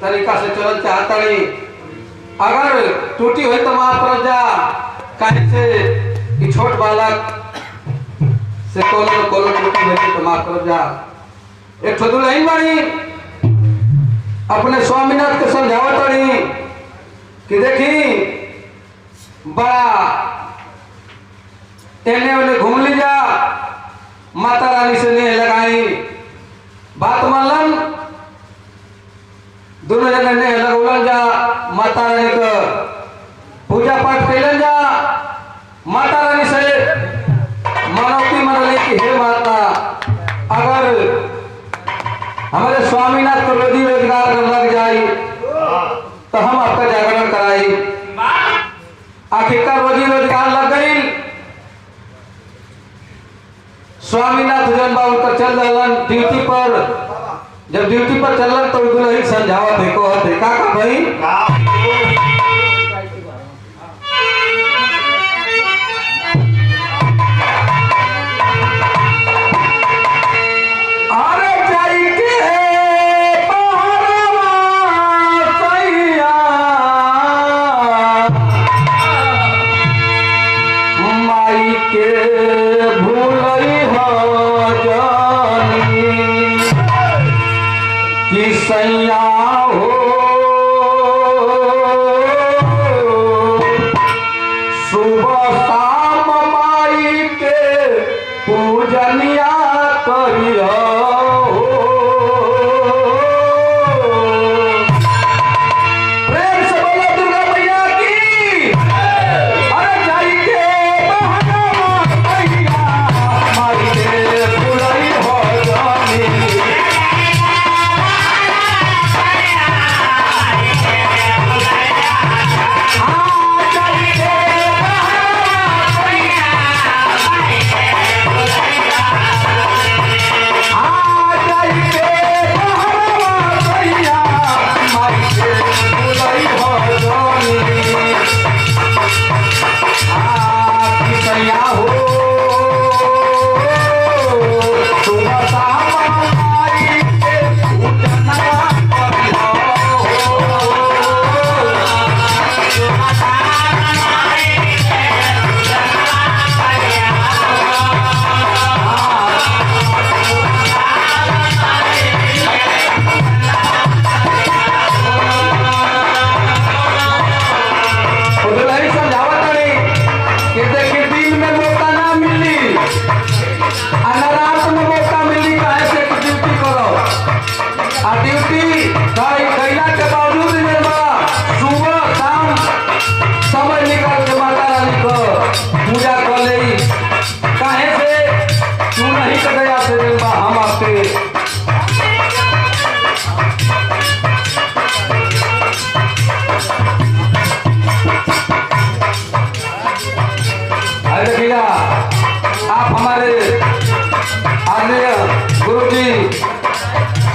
तरीका से चल चाहता नहीं। अगर टूटी हुई तो माफ कर जा, कहीं से कि छोट बालक से कोनो टूटी हुई तो माफ कर जा। एक ठो दुल्हन बाड़ी अपने स्वामीनाथ के समझावत बाड़ी कि देखी बड़ा एने ओने घूम ली जा, माता रानी से नेह लगाई, बात मानलन, दोनों जने नेह लगौलन जा, माता रानी का पूजा पाठ कैलन जा, माता रानी से मनौती मनले कि हे माता, अगर हमारे स्वामीनाथ को रोजी रोजगार लग जाए तो हम आपका जागरण कराई। आखिरकार रोजी रोजगार लग गई, स्वामीनाथ जन बाबू का चल रहा ड्यूटी पर। जब ड्यूटी पर चलन तो दुल्हन समझावत है को है का भाई सैया हो सुबह शाम माई के पूजनिया करियो प्रेम से बोलो दुर्गा मैया की। अरे जाई के बहना मैया माई के फुलई हो जानी आप हमारे आदरणीय गुरु जी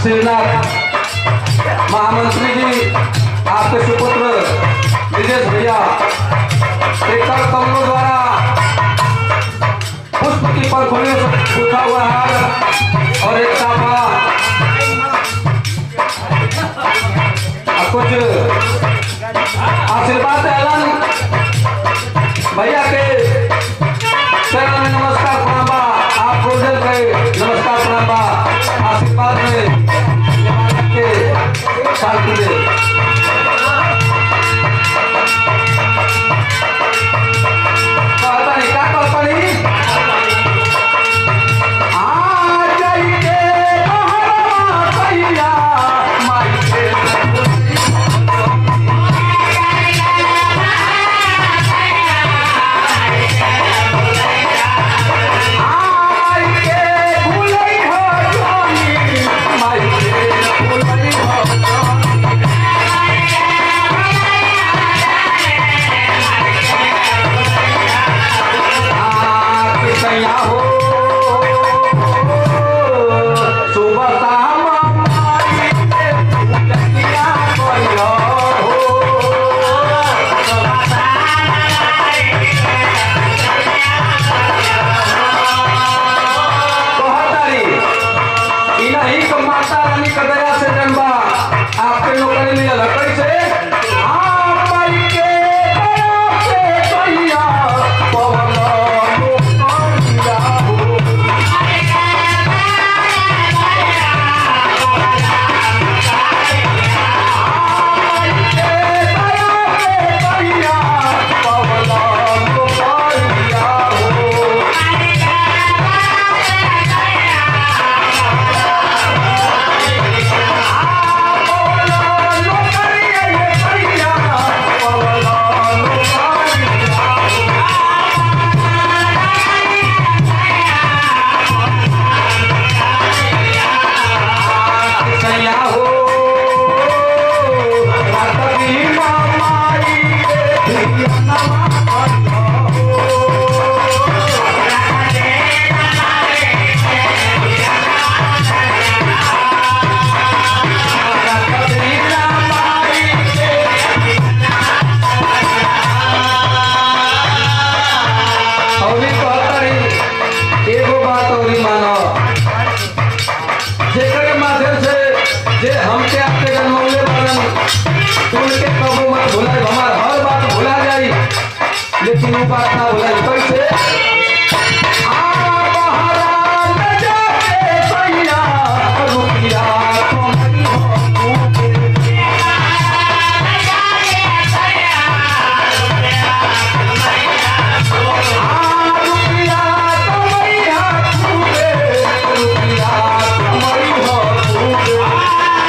श्रीनाथ महामंत्री जी, आपके सुपुत्र विजेश भैया शेखर कमलों द्वारा पुष्प की पंखुड़ियों से उठा हुआ हार और एक साफा कुछ आशीर्वाद ऐलान भैया के चरण में नमस्कार प्रणाम, आप गुरुजन के नमस्कार प्रणाम, आशीर्वाद में के साल पूरे कहता नहीं क्या कहता नहीं बात और ही मानो जेकर के माध्यम से जे हमके आपके जन्मौले बारन उनके कबो मत भुलाए हमार हर बात भुला जाई लेकिन वो बात ना भुलाए कैसे